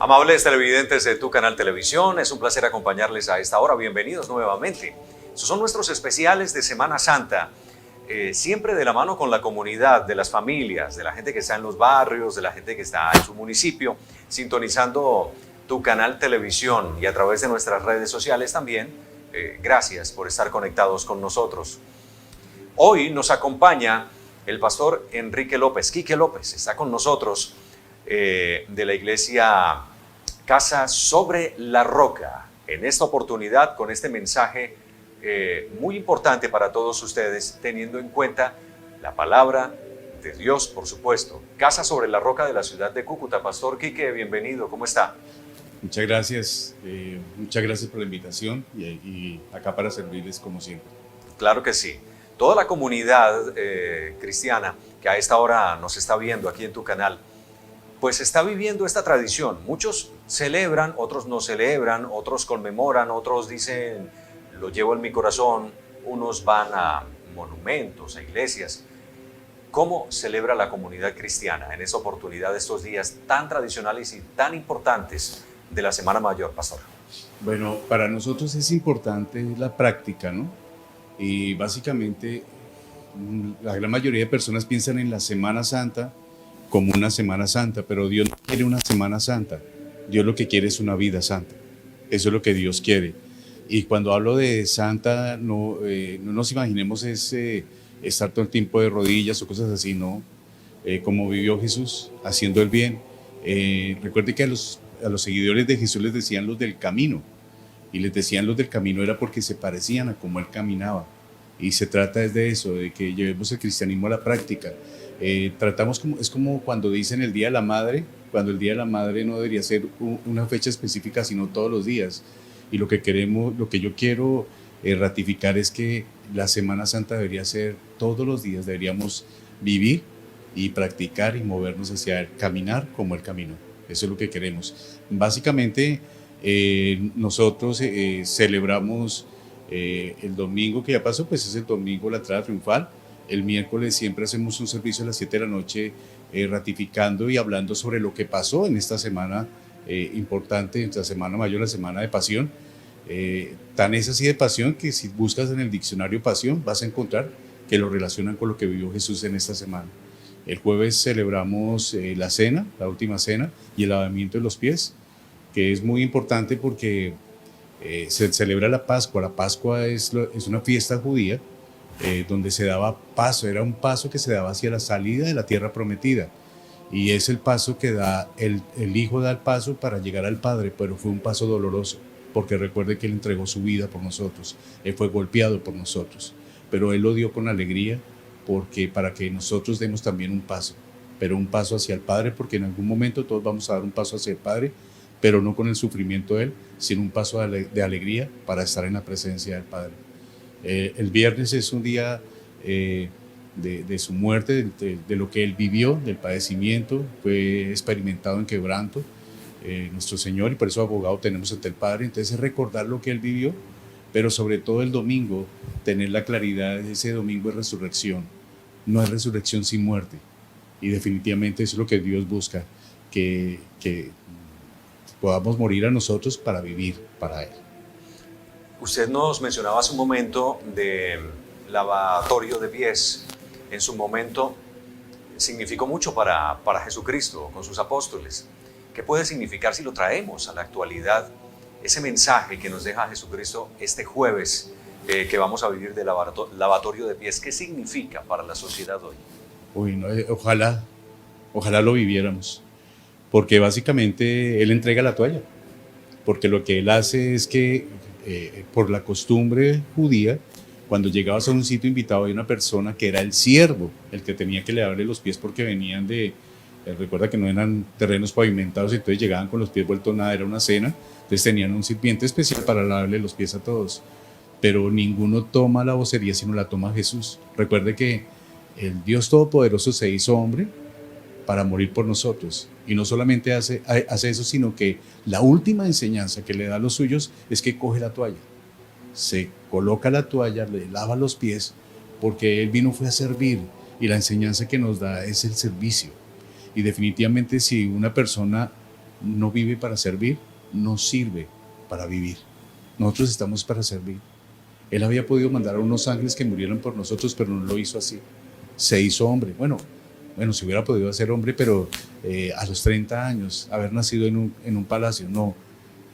Amables televidentes de Tu Canal Televisión, es un placer acompañarles a esta hora. Bienvenidos nuevamente. Estos son nuestros especiales de Semana Santa, siempre de la mano con la comunidad, de las familias, de la gente que está en los barrios, de la gente que está en su municipio, sintonizando Tu Canal Televisión y a través de nuestras redes sociales también. Gracias por estar conectados con nosotros. Hoy nos acompaña el pastor Enrique López, Quique López, está con nosotros de la iglesia Casa sobre la Roca. En esta oportunidad, con este mensaje muy importante para todos ustedes, teniendo en cuenta la palabra de Dios, por supuesto. Casa sobre la Roca de la ciudad de Cúcuta. Pastor Quique, bienvenido, ¿cómo está? Muchas gracias por la invitación y acá para servirles como siempre. Claro que sí. Toda la comunidad cristiana que a esta hora nos está viendo aquí en tu canal, pues está viviendo esta tradición. Muchos celebran, otros no celebran, otros conmemoran, otros dicen, lo llevo en mi corazón, unos van a monumentos, a iglesias. ¿Cómo celebra la comunidad cristiana en esa oportunidad de estos días tan tradicionales y tan importantes de la Semana Mayor, pastor? Bueno, para nosotros es importante la práctica, ¿no? Y básicamente la gran mayoría de personas piensan en la Semana Santa como una Semana Santa, pero Dios no quiere una Semana Santa. Dios lo que quiere es una vida santa. Eso es lo que Dios quiere. Y cuando hablo de santa, no nos imaginemos estar todo el tiempo de rodillas o cosas así, no. Como vivió Jesús, haciendo el bien. Recuerde que a los seguidores de Jesús les decían los del camino. Y les decían los del camino era porque se parecían a cómo él caminaba. Y se trata de eso, de que llevemos el cristianismo a la práctica. Es como cuando dicen el Día de la Madre, cuando el Día de la Madre no debería ser una fecha específica, sino todos los días. Y lo que yo quiero ratificar es que la Semana Santa debería ser todos los días, deberíamos vivir y practicar y movernos hacia el caminar como el camino. Eso es lo que queremos. Básicamente, nosotros celebramos el domingo que ya pasó, pues es el domingo la entrada triunfal. El miércoles siempre hacemos un servicio a las 7 de la noche ratificando y hablando sobre lo que pasó en esta semana importante, en la Semana Mayor, la Semana de Pasión. Tan es así de pasión que si buscas en el diccionario pasión vas a encontrar que lo relacionan con lo que vivió Jesús en esta semana. El jueves celebramos la cena, la última cena y el lavamiento de los pies, que es muy importante porque se celebra la Pascua. La Pascua es una fiesta judía donde se daba paso, era un paso que se daba hacia la salida de la tierra prometida. Y es el paso que el Hijo da el paso para llegar al Padre, pero fue un paso doloroso, porque recuerde que Él entregó su vida por nosotros, Él fue golpeado por nosotros, pero Él lo dio con alegría, para que nosotros demos también un paso, pero un paso hacia el Padre, porque en algún momento todos vamos a dar un paso hacia el Padre, pero no con el sufrimiento de Él, sino un paso de alegría para estar en la presencia del Padre. El viernes es un día de su muerte, de lo que Él vivió, del padecimiento, fue experimentado en quebranto, nuestro Señor, y por eso abogado tenemos ante el Padre. Entonces es recordar lo que Él vivió, pero sobre todo el domingo, tener la claridad de ese domingo es resurrección, no es resurrección sin muerte, y definitivamente eso es lo que Dios busca, que podamos morir a nosotros para vivir para Él. Usted nos mencionaba hace un momento de lavatorio de pies. En su momento significó mucho para Jesucristo con sus apóstoles. ¿Qué puede significar si lo traemos a la actualidad? Ese mensaje que nos deja Jesucristo este jueves que vamos a vivir de lavatorio de pies, ¿qué significa para la sociedad hoy? Uy, no, ojalá lo viviéramos, porque básicamente Él entrega la toalla, porque lo que Él hace es que por la costumbre judía, cuando llegabas a un sitio invitado había una persona que era el siervo, el que tenía que lavarle los pies porque venían recuerda que no eran terrenos pavimentados, entonces llegaban con los pies vueltos nada, era una cena, entonces tenían un sirviente especial para lavarle los pies a todos, pero ninguno toma la vocería sino la toma Jesús. Recuerde que el Dios Todopoderoso se hizo hombre para morir por nosotros, y no solamente hace eso, sino que la última enseñanza que le da a los suyos es que coge la toalla, se coloca la toalla, le lava los pies, porque Él fue a servir, y la enseñanza que nos da es el servicio. Y definitivamente si una persona no vive para servir, no sirve para vivir. Nosotros estamos para servir. Él había podido mandar a unos ángeles que murieran por nosotros, pero no lo hizo así. Se hizo hombre. Bueno, se hubiera podido hacer hombre, pero a los 30 años, haber nacido en un palacio, no.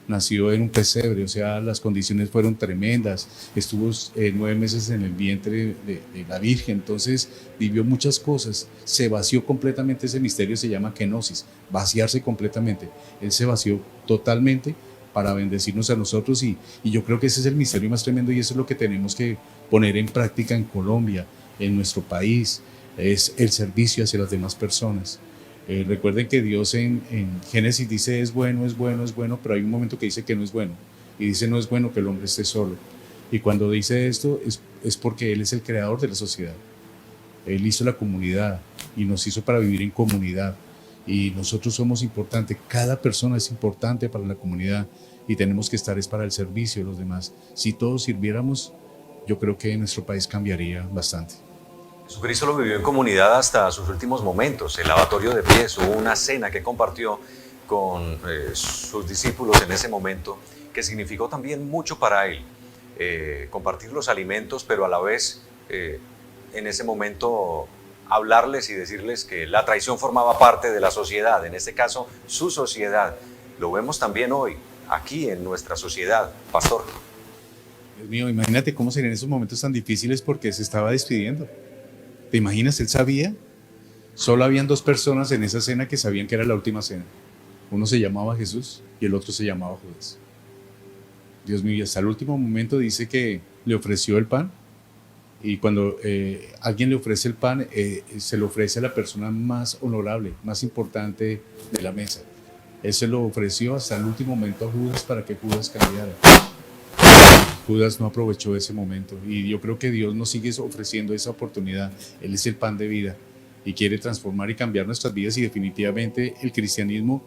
Nació en un pesebre, o sea, las condiciones fueron tremendas. Estuvo 9 meses en el vientre de la Virgen, entonces vivió muchas cosas. Se vació completamente, ese misterio se llama kenosis, vaciarse completamente. Él se vació totalmente para bendecirnos a nosotros y yo creo que ese es el misterio más tremendo y eso es lo que tenemos que poner en práctica en Colombia, en nuestro país, es el servicio hacia las demás personas. Recuerden que Dios en Génesis dice es bueno, es bueno, es bueno, pero hay un momento que dice que no es bueno y dice no es bueno que el hombre esté solo. Y cuando dice esto es porque Él es el creador de la sociedad. Él hizo la comunidad y nos hizo para vivir en comunidad y nosotros somos importantes, cada persona es importante para la comunidad y tenemos que estar es para el servicio de los demás. Si todos sirviéramos, yo creo que nuestro país cambiaría bastante. Jesucristo lo vivió en comunidad hasta sus últimos momentos. El lavatorio de pies, hubo una cena que compartió con sus discípulos en ese momento, que significó también mucho para él. Compartir los alimentos, pero a la vez en ese momento hablarles y decirles que la traición formaba parte de la sociedad, en este caso su sociedad. Lo vemos también hoy, aquí en nuestra sociedad, pastor. Dios mío, imagínate cómo serían esos momentos tan difíciles porque se estaba despidiendo. ¿Te imaginas? Él sabía. Solo habían 2 personas en esa cena que sabían que era la última cena. Uno se llamaba Jesús y el otro se llamaba Judas. Dios mío, y hasta el último momento dice que le ofreció el pan y cuando alguien le ofrece el pan, se lo ofrece a la persona más honorable, más importante de la mesa. Él se lo ofreció hasta el último momento a Judas para que Judas cambiara. Judas no aprovechó ese momento y yo creo que Dios nos sigue ofreciendo esa oportunidad. Él es el pan de vida y quiere transformar y cambiar nuestras vidas y definitivamente el cristianismo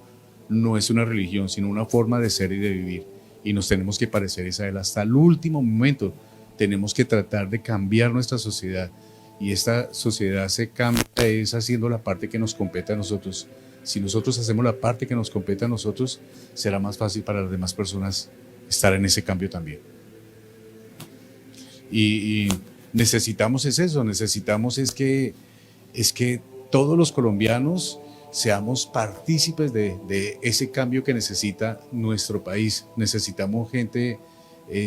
no es una religión, sino una forma de ser y de vivir y nos tenemos que parecer a Él. Hasta el último momento tenemos que tratar de cambiar nuestra sociedad y esta sociedad se cambia es haciendo la parte que nos compete a nosotros. Si nosotros hacemos la parte que nos compete a nosotros, será más fácil para las demás personas estar en ese cambio también. Y necesitamos eso, necesitamos es que todos los colombianos seamos partícipes de ese cambio que necesita nuestro país. Necesitamos gente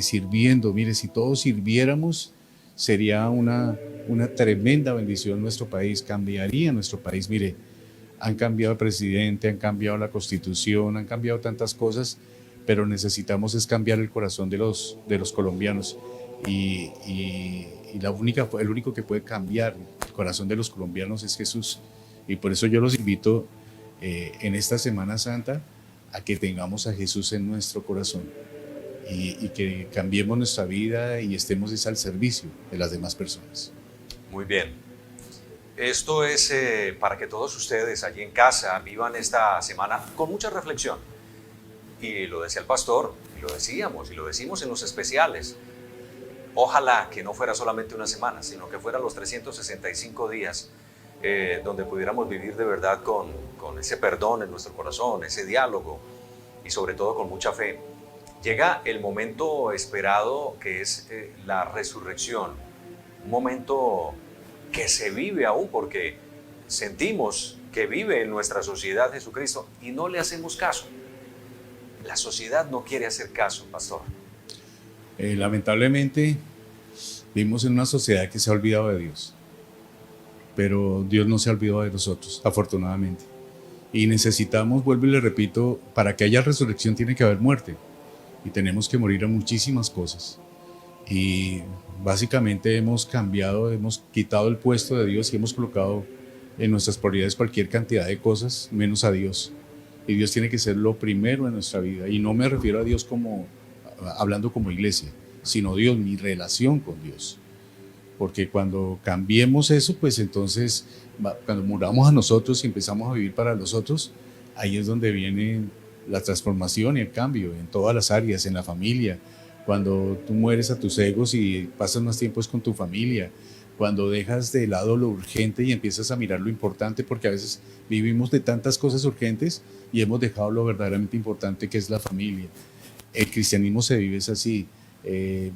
sirviendo. Mire, si todos sirviéramos, sería una tremenda bendición en nuestro país, cambiaría nuestro país. Mire, han cambiado el presidente, han cambiado la constitución, han cambiado tantas cosas, pero necesitamos es cambiar el corazón de los colombianos. Y el único que puede cambiar el corazón de los colombianos es Jesús. Y por eso yo los invito en esta Semana Santa a que tengamos a Jesús en nuestro corazón y que cambiemos nuestra vida y estemos al servicio de las demás personas. Muy bien. Esto es para que todos ustedes allí en casa vivan esta semana con mucha reflexión. Y lo decía el pastor, y lo decíamos, y lo decimos en los especiales. Ojalá que no fuera solamente una semana, sino que fuera los 365 días donde pudiéramos vivir de verdad con ese perdón en nuestro corazón, ese diálogo y sobre todo con mucha fe. Llega el momento esperado que es la resurrección, un momento que se vive aún porque sentimos que vive en nuestra sociedad Jesucristo y no le hacemos caso. La sociedad no quiere hacer caso, pastor. Lamentablemente vivimos en una sociedad que se ha olvidado de Dios, pero Dios no se ha olvidado de nosotros, afortunadamente. Y necesitamos, vuelvo y le repito, para que haya resurrección tiene que haber muerte y tenemos que morir a muchísimas cosas. Y básicamente hemos cambiado, hemos quitado el puesto de Dios y hemos colocado en nuestras prioridades cualquier cantidad de cosas menos a Dios. Y Dios tiene que ser lo primero en nuestra vida. Y no me refiero a Dios hablando como iglesia, sino Dios, mi relación con Dios. Porque cuando cambiemos eso, pues entonces, cuando muramos a nosotros y empezamos a vivir para los otros, ahí es donde viene la transformación y el cambio en todas las áreas, en la familia. Cuando tú mueres a tus egos y pasas más tiempo con tu familia, cuando dejas de lado lo urgente y empiezas a mirar lo importante, porque a veces vivimos de tantas cosas urgentes y hemos dejado lo verdaderamente importante, que es la familia. El cristianismo se vive es así,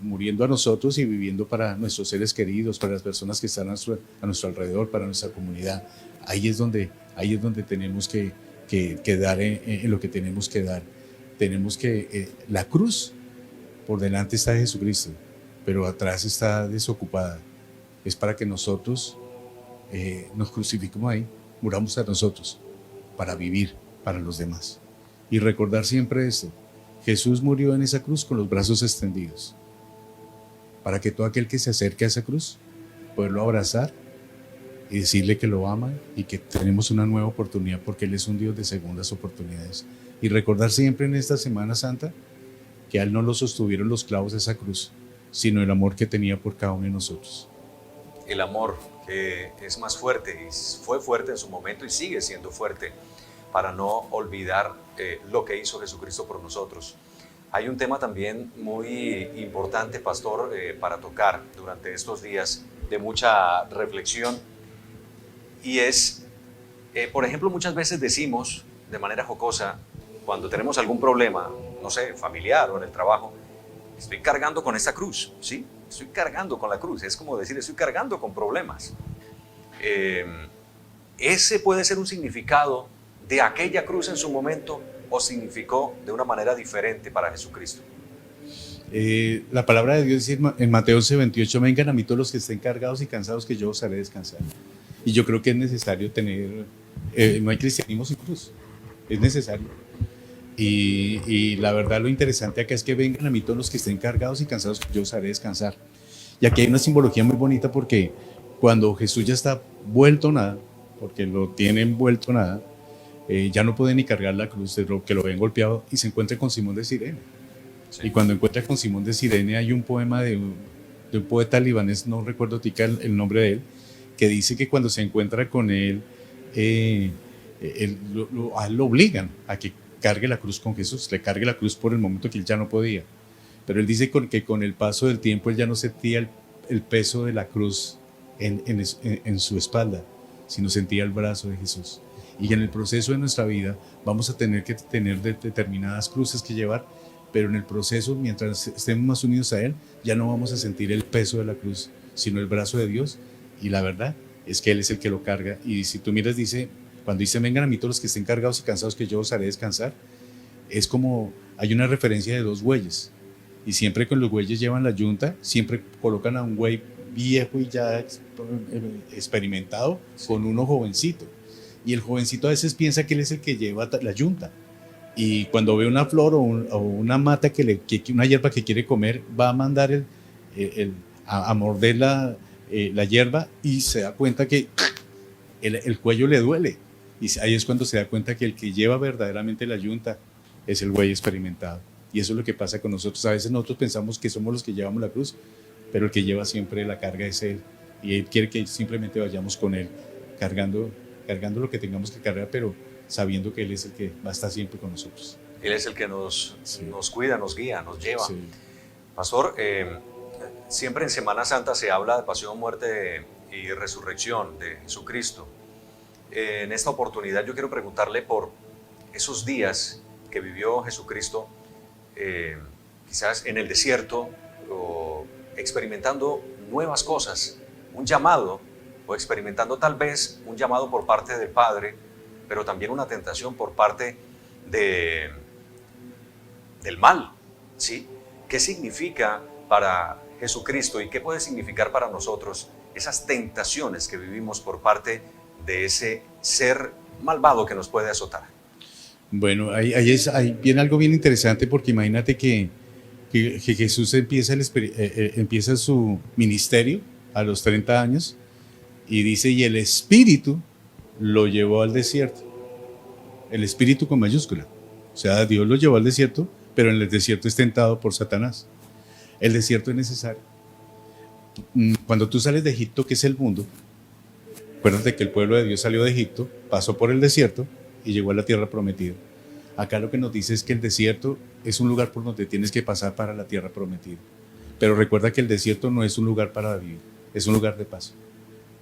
muriendo a nosotros y viviendo para nuestros seres queridos, para las personas que están a nuestro alrededor, para nuestra comunidad. Ahí es donde tenemos que dar en lo que tenemos que dar. Tenemos que, la cruz, por delante está Jesucristo, pero atrás está desocupada. Es para que nosotros nos crucifiquemos ahí, muramos a nosotros, para vivir para los demás. Y recordar siempre esto: Jesús murió en esa cruz con los brazos extendidos, para que todo aquel que se acerque a esa cruz, poderlo abrazar y decirle que lo ama y que tenemos una nueva oportunidad, porque Él es un Dios de segundas oportunidades. Y recordar siempre en esta Semana Santa que a Él no lo sostuvieron los clavos de esa cruz, sino el amor que tenía por cada uno de nosotros. El amor que es más fuerte y fue fuerte en su momento y sigue siendo fuerte, para no olvidar lo que hizo Jesucristo por nosotros. Hay un tema también muy importante, pastor, para tocar durante estos días de mucha reflexión, y es, por ejemplo, muchas veces decimos de manera jocosa, cuando tenemos algún problema, no sé, familiar o en el trabajo: estoy cargando con esta cruz, ¿sí? Estoy cargando con la cruz. Es como decir, estoy cargando con problemas. Ese puede ser un significado de aquella cruz en su momento, o significó de una manera diferente para Jesucristo. La palabra de Dios dice en Mateo 11:28: vengan a mí todos los que estén cargados y cansados, que yo os haré descansar. Y yo creo que es necesario tener, no hay cristianismo sin cruz, es necesario. Y la verdad, lo interesante acá es que vengan a mí todos los que estén cargados y cansados, que yo os haré descansar. Y aquí hay una simbología muy bonita, porque cuando Jesús ya está vuelto nada, porque lo tienen vuelto nada, ya no puede ni cargar la cruz, de lo que lo ven golpeado, y se encuentra con Simón de Cirene. Sí. Y cuando encuentra con Simón de Cirene, hay un poema de un poeta libanés, no recuerdo el nombre de él, que dice que cuando se encuentra con él, lo obligan a que cargue la cruz con Jesús, le cargue la cruz por el momento que él ya no podía. Pero él dice que con el paso del tiempo él ya no sentía el peso de la cruz en su espalda, sino sentía el brazo de Jesús. Y en el proceso de nuestra vida vamos a tener que tener determinadas cruces que llevar, pero en el proceso, mientras estemos más unidos a Él, ya no vamos a sentir el peso de la cruz, sino el brazo de Dios. Y la verdad es que Él es el que lo carga. Y si tú miras, dice, cuando dice vengan a mí todos los que estén cargados y cansados, que yo os haré descansar, es como, hay una referencia de dos bueyes, y siempre con los bueyes llevan la yunta, siempre colocan a un buey viejo y ya experimentado, sí, con uno jovencito, y el jovencito a veces piensa que él es el que lleva la yunta, y cuando ve una flor o una mata, una hierba que quiere comer, va a mandar a morder la hierba, y se da cuenta que el cuello le duele, y ahí es cuando se da cuenta que el que lleva verdaderamente la yunta es el buey experimentado. Y eso es lo que pasa con nosotros. A veces nosotros pensamos que somos los que llevamos la cruz, pero el que lleva siempre la carga es Él, y Él quiere que simplemente vayamos con Él, cargando lo que tengamos que cargar, pero sabiendo que Él es el que va a estar siempre con nosotros. Él es el que nos cuida, nos guía, nos lleva. Sí. Pastor, siempre en Semana Santa se habla de pasión, muerte y resurrección de Jesucristo. En esta oportunidad yo quiero preguntarle por esos días que vivió Jesucristo, quizás en el desierto, o experimentando nuevas cosas, un llamado, o experimentando tal vez un llamado por parte del Padre, pero también una tentación por parte del mal, ¿sí? ¿Qué significa para Jesucristo y qué puede significar para nosotros esas tentaciones que vivimos por parte de ese ser malvado que nos puede azotar? Bueno, ahí viene algo bien interesante, porque imagínate que Jesús empieza su ministerio a los 30 años, y dice, y el Espíritu lo llevó al desierto. El Espíritu con mayúscula. O sea, Dios lo llevó al desierto, pero en el desierto es tentado por Satanás. El desierto es necesario. Cuando tú sales de Egipto, que es el mundo, acuérdate que el pueblo de Dios salió de Egipto, pasó por el desierto y llegó a la tierra prometida. Acá lo que nos dice es que el desierto es un lugar por donde tienes que pasar para la tierra prometida. Pero recuerda que el desierto no es un lugar para vivir, es un lugar de paso.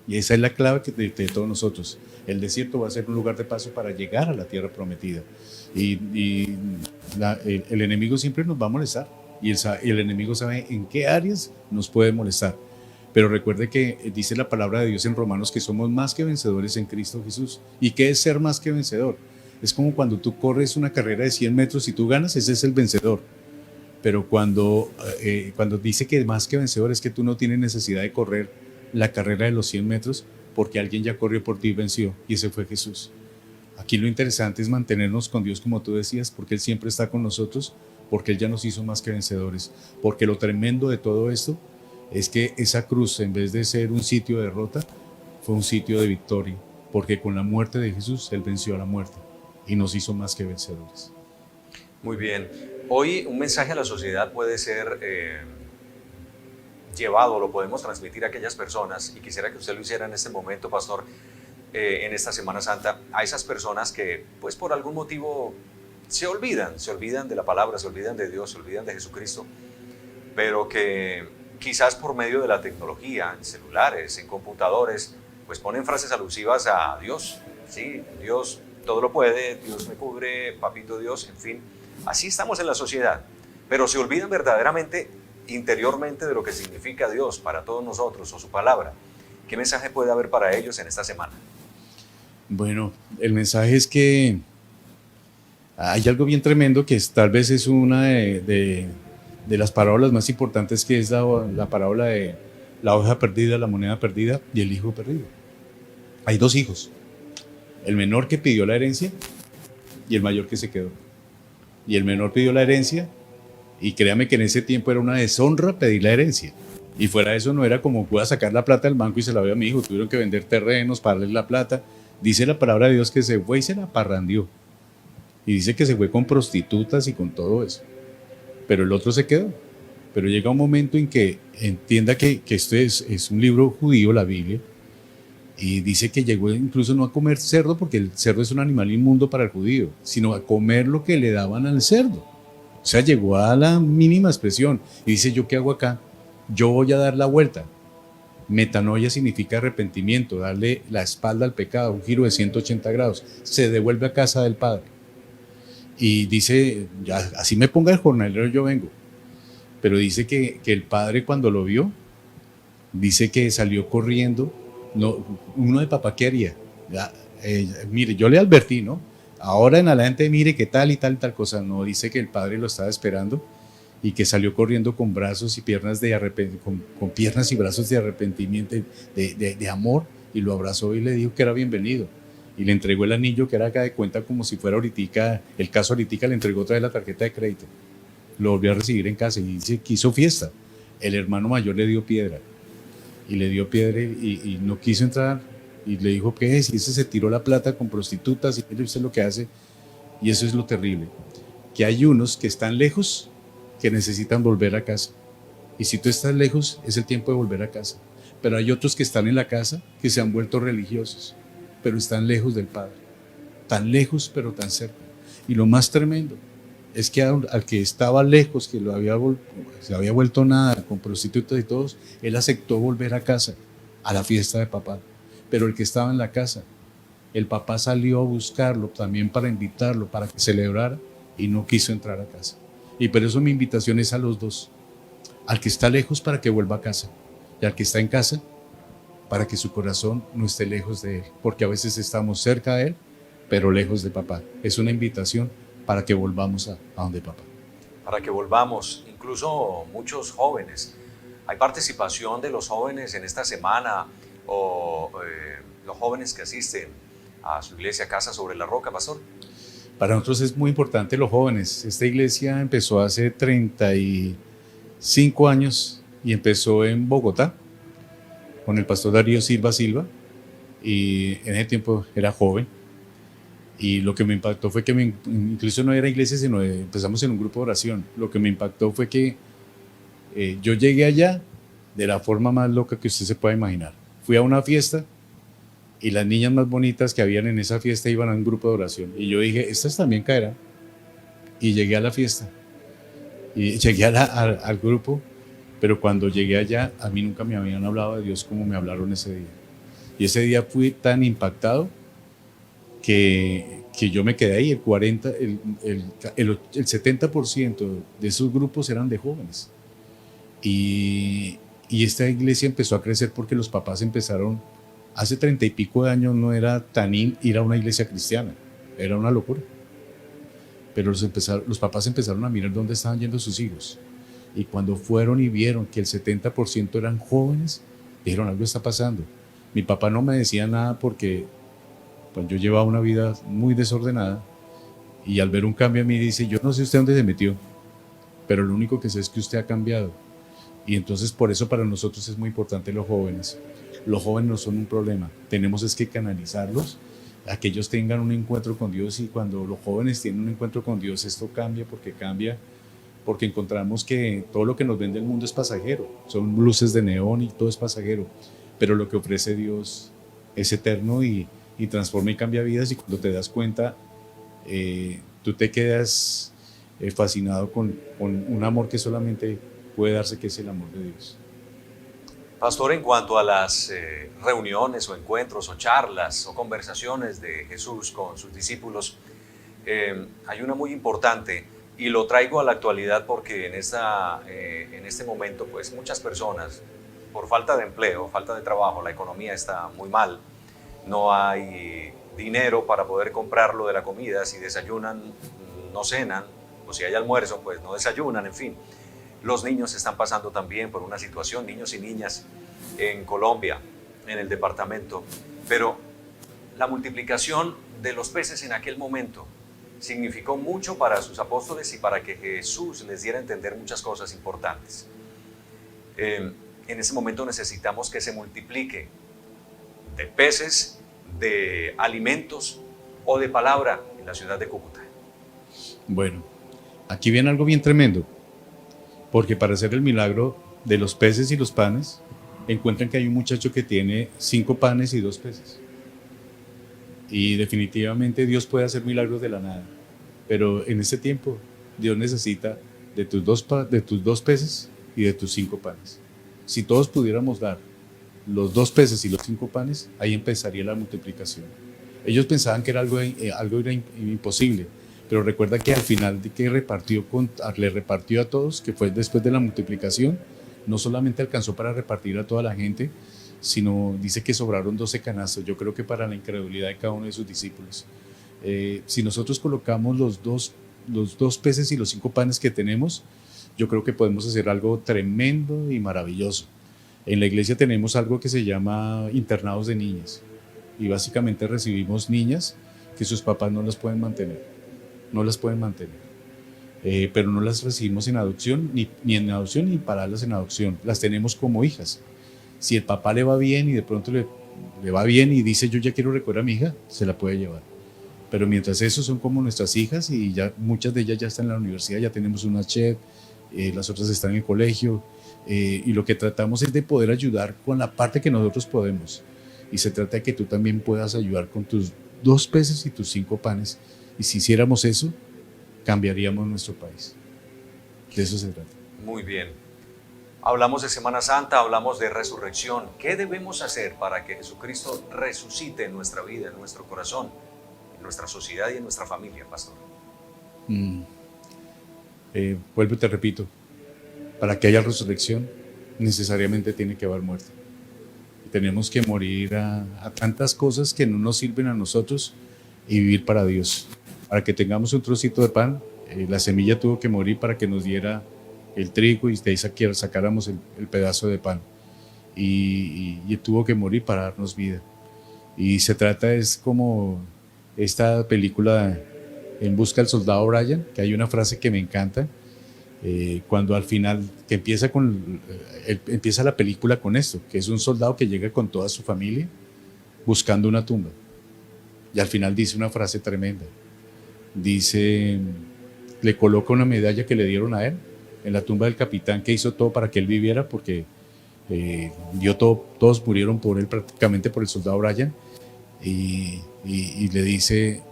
Y esa es la clave de todos nosotros. El desierto va a ser un lugar de paso para llegar a la tierra prometida. Y el enemigo siempre nos va a molestar. Y el enemigo sabe en qué áreas nos puede molestar. Pero recuerde que dice la palabra de Dios en Romanos que somos más que vencedores en Cristo Jesús. ¿Y qué es ser más que vencedor? Es como cuando tú corres una carrera de 100 metros y tú ganas, ese es el vencedor. Pero cuando dice que más que vencedor es que tú no tienes necesidad de correr la carrera de los 100 metros porque alguien ya corrió por ti y venció, y ese fue Jesús. Aquí lo interesante es mantenernos con Dios, como tú decías, porque Él siempre está con nosotros, porque Él ya nos hizo más que vencedores. Porque lo tremendo de todo esto es que esa cruz, en vez de ser un sitio de derrota, fue un sitio de victoria, porque con la muerte de Jesús Él venció a la muerte y nos hizo más que vencedores. Muy bien. Hoy un mensaje a la sociedad puede ser llevado, lo podemos transmitir a aquellas personas, y quisiera que usted lo hiciera en este momento, pastor, en esta Semana Santa, a esas personas que pues por algún motivo se olvidan de la palabra, se olvidan de Dios, se olvidan de Jesucristo, pero que quizás por medio de la tecnología, en celulares, en computadores, pues ponen frases alusivas a Dios. Sí, Dios todo lo puede, Dios me cubre, papito Dios, en fin. Así estamos en la sociedad, pero se olvidan verdaderamente, interiormente, de lo que significa Dios para todos nosotros o su palabra. ¿Qué mensaje puede haber para ellos en esta semana? Bueno, el mensaje es que hay algo bien tremendo que tal vez es una de las parábolas más importantes, que es la parábola de la oveja perdida, la moneda perdida y el hijo perdido. Hay dos hijos, el menor que pidió la herencia y el mayor que se quedó. Y el menor pidió la herencia, y créame que en ese tiempo era una deshonra pedir la herencia. Y fuera de eso no era como pueda sacar la plata del banco y se la doy a mi hijo. Tuvieron que vender terrenos para darle la plata. Dice la palabra de Dios que se fue y se la parrandió. Y dice que se fue con prostitutas y con todo eso. Pero el otro se quedó. Pero llega un momento en que entienda que esto es un libro judío, la Biblia, y dice que llegó incluso no a comer cerdo, porque el cerdo es un animal inmundo para el judío, sino a comer lo que le daban al cerdo. O sea, llegó a la mínima expresión. Y dice, ¿yo qué hago acá? Yo voy a dar la vuelta. Metanoia significa arrepentimiento, darle la espalda al pecado, un giro de 180 grados. Se devuelve a casa del Padre. Y dice, ya, así me ponga el jornalero, yo vengo. Pero dice que el Padre, cuando lo vio, dice que salió corriendo. No, uno de papá, ¿qué haría? Mire, yo le advertí, ¿no? Ahora en adelante mire qué tal y tal cosa. No, dice que el Padre lo estaba esperando y que salió corriendo con brazos y piernas con piernas y brazos de arrepentimiento, de amor, y lo abrazó y le dijo que era bienvenido. Y le entregó el anillo, que era acá de cuenta, como si fuera ahoritica, el caso ahoritica, le entregó otra vez la tarjeta de crédito. Lo volvió a recibir en casa y dice que hizo fiesta. El hermano mayor le dio piedra. Y le dio piedra y no quiso entrar. Y le dijo, ¿qué es? Y ese se tiró la plata con prostitutas, y mire usted lo que hace. Y eso es lo terrible, que hay unos que están lejos, que necesitan volver a casa. Y si tú estás lejos, es el tiempo de volver a casa. Pero hay otros que están en la casa, que se han vuelto religiosos, pero están lejos del Padre. Tan lejos, pero tan cerca. Y lo más tremendo es que al que estaba lejos, que se había vuelto nada, con prostitutas y todos, él aceptó volver a casa, a la fiesta de papá. Pero el que estaba en la casa, el papá salió a buscarlo también para invitarlo, para que celebrara, y no quiso entrar a casa. Y por eso mi invitación es a los dos: al que está lejos, para que vuelva a casa, y al que está en casa, para que su corazón no esté lejos de él, porque a veces estamos cerca de él, pero lejos de papá. Es una invitación para que volvamos a donde papá. Para que volvamos, incluso muchos jóvenes. ¿Hay participación de los jóvenes en esta semana, o los jóvenes que asisten a su iglesia Casa sobre la Roca, pastor? Para nosotros es muy importante los jóvenes. Esta iglesia empezó hace 35 años y empezó en Bogotá con el pastor Darío Silva, y en ese tiempo era joven. Y lo que me impactó fue que incluso no era iglesia, sino empezamos en un grupo de oración. Lo que me impactó fue que yo llegué allá de la forma más loca que usted se pueda imaginar. Fui a una fiesta y las niñas más bonitas que habían en esa fiesta iban a un grupo de oración. Y yo dije, estas también caerán. Y llegué a la fiesta. Y llegué al grupo, Pero cuando llegué allá, a mí nunca me habían hablado de Dios como me hablaron ese día. Y ese día fui tan impactado que yo me quedé ahí. El 70% de esos grupos eran de jóvenes. Y esta iglesia empezó a crecer porque los papás empezaron, hace 30 y pico de años no era tan ir a una iglesia cristiana, era una locura. Pero los papás empezaron a mirar dónde estaban yendo sus hijos. Y cuando fueron y vieron que el 70% eran jóvenes, dijeron, algo está pasando. Mi papá no me decía nada porque pues, yo llevaba una vida muy desordenada, y al ver un cambio a mí dice, yo no sé usted dónde se metió, pero lo único que sé es que usted ha cambiado. Y entonces por eso para nosotros es muy importante los jóvenes. Los jóvenes no son un problema, tenemos es que canalizarlos a que ellos tengan un encuentro con Dios, y cuando los jóvenes tienen un encuentro con Dios, esto cambia, porque encontramos que todo lo que nos vende el mundo es pasajero, son luces de neón y todo es pasajero, pero lo que ofrece Dios es eterno y transforma y cambia vidas, y cuando te das cuenta, tú te quedas fascinado con un amor que solamente puede darse, que es el amor de Dios. Pastor, en cuanto a las reuniones o encuentros o charlas o conversaciones de Jesús con sus discípulos, hay una muy importante y lo traigo a la actualidad porque en este momento pues muchas personas, por falta de empleo, falta de trabajo, la economía está muy mal, no hay dinero para poder comprar lo de la comida, si desayunan no cenan, o si hay almuerzo pues no desayunan, en fin. Los niños están pasando también por una situación, niños y niñas en Colombia, en el departamento. Pero la multiplicación de los peces en aquel momento significó mucho para sus apóstoles y para que Jesús les diera a entender muchas cosas importantes. En ese momento necesitamos que se multiplique de peces, de alimentos o de palabra en la ciudad de Cúcuta. Bueno, aquí viene algo bien tremendo. Porque para hacer el milagro de los peces y los panes, encuentran que hay un muchacho que tiene 5 panes y 2 peces. Y definitivamente Dios puede hacer milagros de la nada. Pero en este tiempo, Dios necesita de tus 2 peces y de tus 5 panes. Si todos pudiéramos dar los 2 peces y los 5 panes, ahí empezaría la multiplicación. Ellos pensaban que era algo era imposible. Pero recuerda que al final de que le repartió a todos, que fue después de la multiplicación, no solamente alcanzó para repartir a toda la gente, sino dice que sobraron 12 canastos. Yo creo que para la incredulidad de cada uno de sus discípulos. Si nosotros colocamos los dos peces y los 5 panes que tenemos, yo creo que podemos hacer algo tremendo y maravilloso. En la iglesia tenemos algo que se llama internados de niñas, y básicamente recibimos niñas que sus papás no las pueden mantener. Pero no las recibimos en adopción, ni en adopción ni para darlas en adopción, las tenemos como hijas. Si el papá le va bien y de pronto le va bien y dice yo ya quiero recoger a mi hija, se la puede llevar. Pero mientras eso son como nuestras hijas, y ya muchas de ellas ya están en la universidad, ya tenemos una chef, las otras están en el colegio, y lo que tratamos es de poder ayudar con la parte que nosotros podemos, y se trata de que tú también puedas ayudar con tus 2 peces y tus 5 panes. Y si hiciéramos eso, cambiaríamos nuestro país. De eso se trata. Muy bien. Hablamos de Semana Santa, hablamos de resurrección. ¿Qué debemos hacer para que Jesucristo resucite en nuestra vida, en nuestro corazón, en nuestra sociedad y en nuestra familia, pastor? Vuelvo y te repito, para que haya resurrección, necesariamente tiene que haber muerte. Tenemos que morir a tantas cosas que no nos sirven a nosotros y vivir para Dios. Para que tengamos un trocito de pan, la semilla tuvo que morir para que nos diera el trigo, y de ahí sacáramos el pedazo de pan. Y tuvo que morir para darnos vida. Y se trata, es como esta película En busca del soldado Ryan, que hay una frase que me encanta, cuando al final, que empieza la película con esto, que es un soldado que llega con toda su familia buscando una tumba. Y al final dice una frase tremenda. Dice, le coloca una medalla que le dieron a él en la tumba del capitán que hizo todo para que él viviera, porque todos murieron por él, prácticamente por el soldado Ryan, y le dice,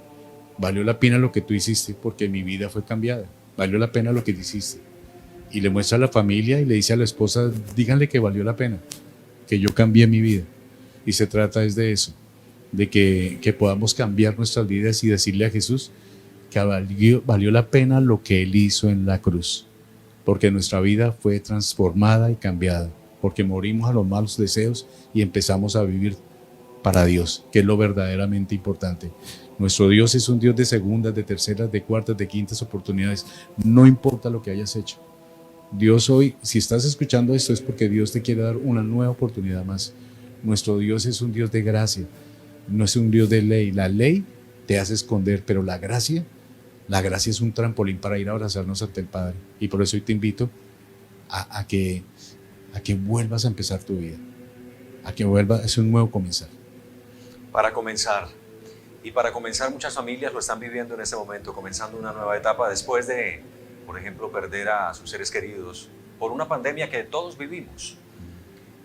valió la pena lo que tú hiciste porque mi vida fue cambiada, valió la pena lo que hiciste. y le muestra a la familia y le dice a la esposa, díganle que valió la pena, que yo cambié mi vida. Y se trata es de eso, de que podamos cambiar nuestras vidas y decirle a Jesús que valió la pena lo que Él hizo en la cruz, porque nuestra vida fue transformada y cambiada, porque morimos a los malos deseos y empezamos a vivir para Dios, que es lo verdaderamente importante. Nuestro Dios es un Dios de segundas, de terceras, de cuartas, de quintas oportunidades, no importa lo que hayas hecho. Dios hoy, si estás escuchando esto, es porque Dios te quiere dar una nueva oportunidad más. Nuestro Dios es un Dios de gracia, no es un Dios de ley. La ley te hace esconder, pero la gracia es un trampolín para ir a abrazarnos ante el Padre. Y por eso hoy te invito a que vuelvas a empezar tu vida, a que vuelvas, es un nuevo comenzar. Para comenzar muchas familias lo están viviendo en este momento, comenzando una nueva etapa después de, por ejemplo, perder a sus seres queridos por una pandemia que todos vivimos.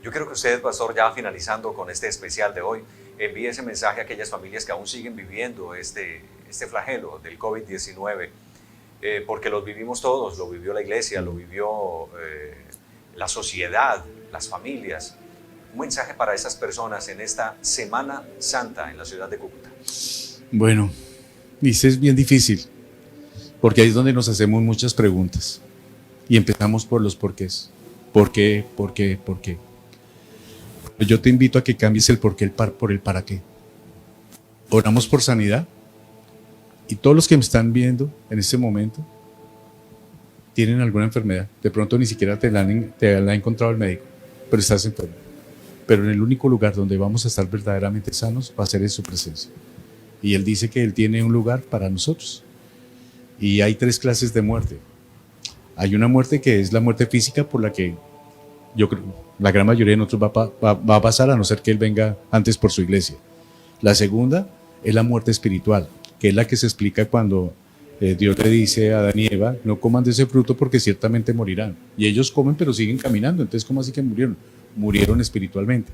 Yo quiero que usted, pastor, ya finalizando con este especial de hoy, envíe ese mensaje a aquellas familias que aún siguen viviendo este flagelo del COVID-19, porque los vivimos todos, lo vivió la iglesia, lo vivió la sociedad, las familias. Un mensaje para esas personas en esta Semana Santa en la ciudad de Cúcuta. Bueno, dice, es bien difícil, porque ahí es donde nos hacemos muchas preguntas y empezamos por los porqués. ¿Por qué? ¿Por qué? ¿Por qué? Yo te invito a que cambies el por qué por el para qué. Oramos por sanidad y todos los que me están viendo en este momento tienen alguna enfermedad. De pronto ni siquiera te la ha encontrado el médico, pero estás enfermo. Pero en el único lugar donde vamos a estar verdaderamente sanos va a ser en su presencia. Y Él dice que Él tiene un lugar para nosotros. Y hay 3 clases de muerte. Hay una muerte que es la muerte física, por la que yo creo la gran mayoría de nosotros va a pasar, a no ser que Él venga antes por su iglesia. La segunda es la muerte espiritual, que es la que se explica cuando Dios le dice a Adán y Eva, no coman de ese fruto porque ciertamente morirán. Y ellos comen pero siguen caminando. Entonces, ¿cómo así que murieron? Murieron espiritualmente.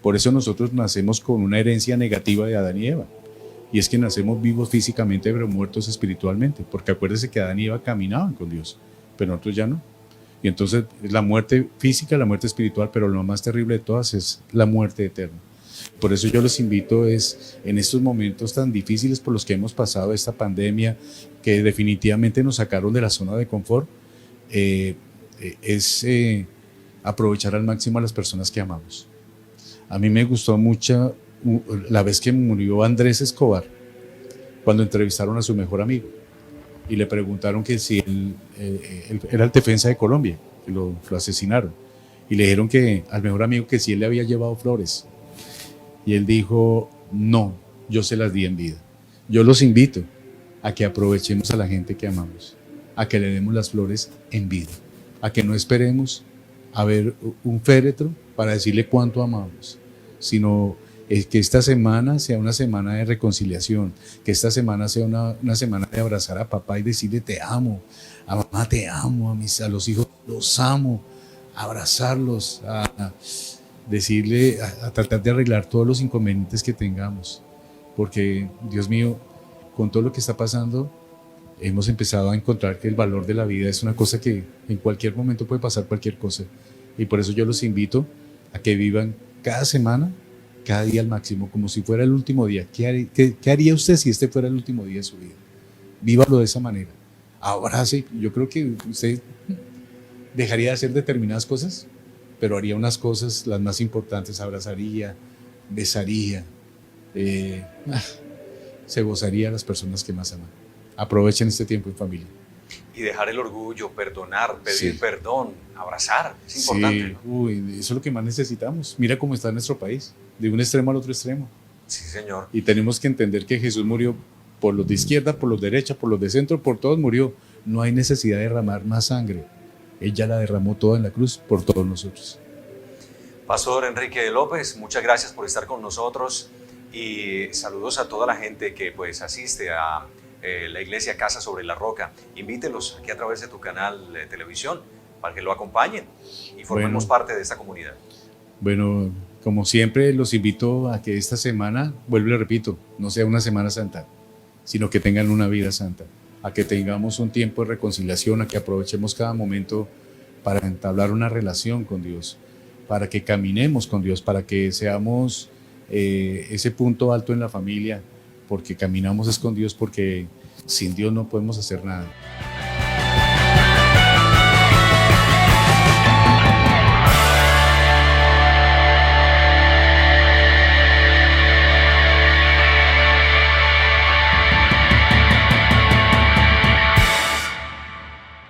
Por eso nosotros nacemos con una herencia negativa de Adán y Eva. Y es que nacemos vivos físicamente pero muertos espiritualmente. Porque acuérdese que Adán y Eva caminaban con Dios, pero nosotros ya no. Y entonces es la muerte física, la muerte espiritual, pero lo más terrible de todas es la muerte eterna. Por eso yo los invito en estos momentos tan difíciles por los que hemos pasado esta pandemia, que definitivamente nos sacaron de la zona de confort, aprovechar al máximo a las personas que amamos. A mí me gustó mucho la vez que murió Andrés Escobar, cuando entrevistaron a su mejor amigo y le preguntaron que si él era el defensa de Colombia, que lo asesinaron, y le dijeron que al mejor amigo que si él le había llevado flores, y él dijo, no, yo se las di en vida. Yo los invito a que aprovechemos a la gente que amamos, a que le demos las flores en vida, a que no esperemos a ver un féretro para decirle cuánto amamos, sino que esta semana sea una semana de reconciliación, que esta semana sea una semana de abrazar a papá y decirle te amo, a mamá te amo, a los hijos los amo, abrazarlos, a decirle, a tratar de arreglar todos los inconvenientes que tengamos, porque Dios mío, con todo lo que está pasando, hemos empezado a encontrar que el valor de la vida es una cosa que en cualquier momento puede pasar cualquier cosa, y por eso yo los invito a que vivan cada semana, cada día al máximo, como si fuera el último día. ¿Qué haría usted si este fuera el último día de su vida? Vívalo de esa manera, abrace. Yo creo que usted dejaría de hacer determinadas cosas, pero haría unas cosas, las más importantes, abrazaría, besaría, se gozaría a las personas que más aman. Aprovechen este tiempo en familia. Y dejar el orgullo, perdonar, pedir perdón, abrazar, es importante, ¿no? Uy, eso es lo que más necesitamos. Mira cómo está nuestro país, de un extremo al otro extremo. Sí, señor. Y tenemos que entender que Jesús murió por los de izquierda, por los de derecha, por los de centro, por todos murió. No hay necesidad de derramar más sangre. Él ya la derramó toda en la cruz por todos nosotros. Pastor Enrique López, muchas gracias por estar con nosotros y saludos a toda la gente que pues asiste a la iglesia Casa sobre la Roca. Invítelos aquí a través de tu canal de televisión para que lo acompañen y formemos parte de esta comunidad. Bueno, como siempre los invito a que esta semana, vuelvo y le repito, no sea una Semana Santa, sino que tengan una vida santa. a que tengamos un tiempo de reconciliación, a que aprovechemos cada momento para entablar una relación con Dios, para que caminemos con Dios, para que seamos ese punto alto en la familia, porque caminamos es con Dios, porque sin Dios no podemos hacer nada.